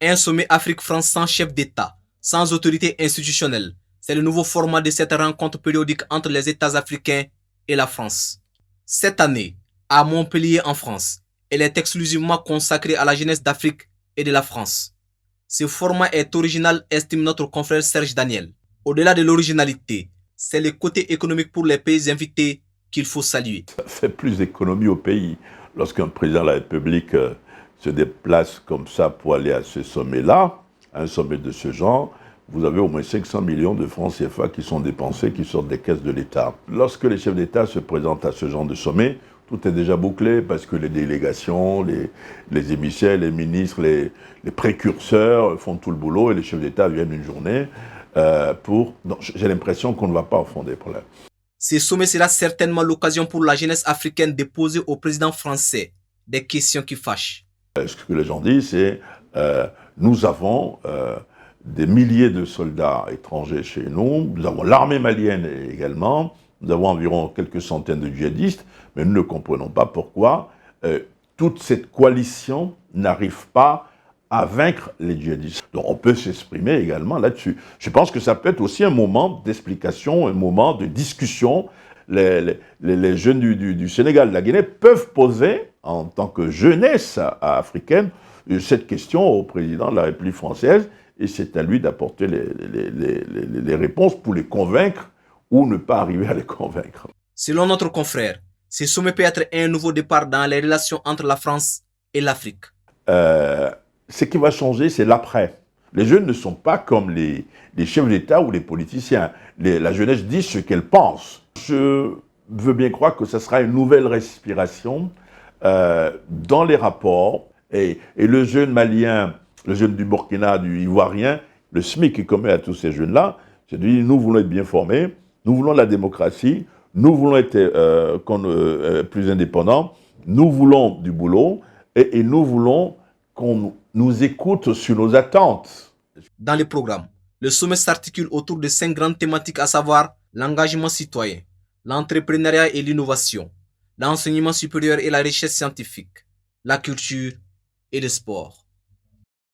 Un sommet Afrique-France sans chef d'État, sans autorité institutionnelle. C'est le nouveau format de cette rencontre périodique entre les États africains et la France. Cette année, à Montpellier en France, elle est exclusivement consacrée à la jeunesse d'Afrique et de la France. Ce format est original, estime notre confrère Serge Daniel. Au-delà de l'originalité, c'est le côté économique pour les pays invités qu'il faut saluer. Ça fait plus d'économie au pays. Lorsqu'un président de la République se déplace comme ça pour aller à ce sommet-là, un sommet de ce genre, vous avez au moins 500 millions de francs CFA qui sont dépensés, qui sortent des caisses de l'État. Lorsque les chefs d'État se présentent à ce genre de sommet, tout est déjà bouclé parce que les délégations, les émissaires, les ministres, les précurseurs font tout le boulot et les chefs d'État viennent une journée pour... Donc, j'ai l'impression qu'on ne va pas au fond des problèmes. Ce sommet sera certainement l'occasion pour la jeunesse africaine de poser au président français des questions qui fâchent. Ce que les gens disent, c'est nous avons des milliers de soldats étrangers chez nous, nous avons l'armée malienne également, nous avons environ quelques centaines de djihadistes, mais nous ne comprenons pas pourquoi toute cette coalition n'arrive pas à vaincre les djihadistes. Donc on peut s'exprimer également là-dessus. Je pense que ça peut être aussi un moment d'explication, un moment de discussion. Les jeunes du Sénégal, de la Guinée, peuvent poser, en tant que jeunesse africaine, cette question au président de la République française, et c'est à lui d'apporter les réponses pour les convaincre ou ne pas arriver à les convaincre. Selon notre confrère, ce sommet peut être un nouveau départ dans les relations entre la France et l'Afrique. Ce qui va changer, c'est l'après. Les jeunes ne sont pas comme les chefs d'État ou les politiciens. La jeunesse dit ce qu'elle pense. Je veux bien croire que ce sera une nouvelle respiration dans les rapports. Et le jeune malien, le jeune du Burkina, du Ivoirien, le SMIC qui commet à tous ces jeunes-là, c'est de dire nous voulons être bien formés, nous voulons la démocratie, nous voulons être plus indépendants, nous voulons du boulot et nous voulons qu'on nous écoute sur nos attentes. Dans le programme, le sommet s'articule autour de 5 grandes thématiques, à savoir l'engagement citoyen, l'entrepreneuriat et l'innovation, l'enseignement supérieur et la recherche scientifique, la culture et le sport.